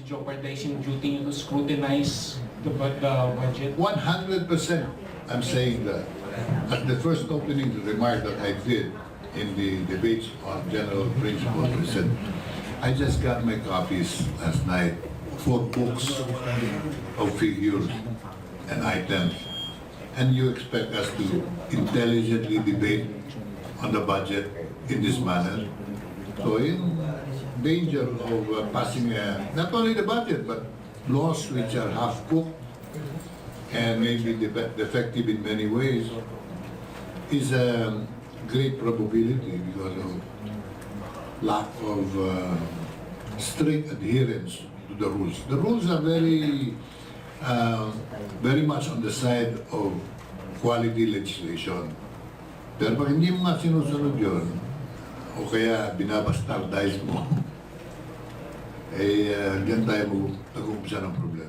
jeopardizing duty to scrutinize the budget? 100% I'm saying that. At the first opening remark that I did in the debates on general principles, I said, I just got my copies last night, 4 books of figures and items. And you expect us to intelligently debate on the budget in this manner? So in danger of passing not only the budget, but laws which are half-cooked and maybe defective in many ways is a great probability because of lack of strict adherence to the rules. The rules are very much on the side of quality legislation. Pero pag hindi mo nga sinusunod yun, o kaya binabastardize mo, diyan tayo mag-uumpisa ng problema.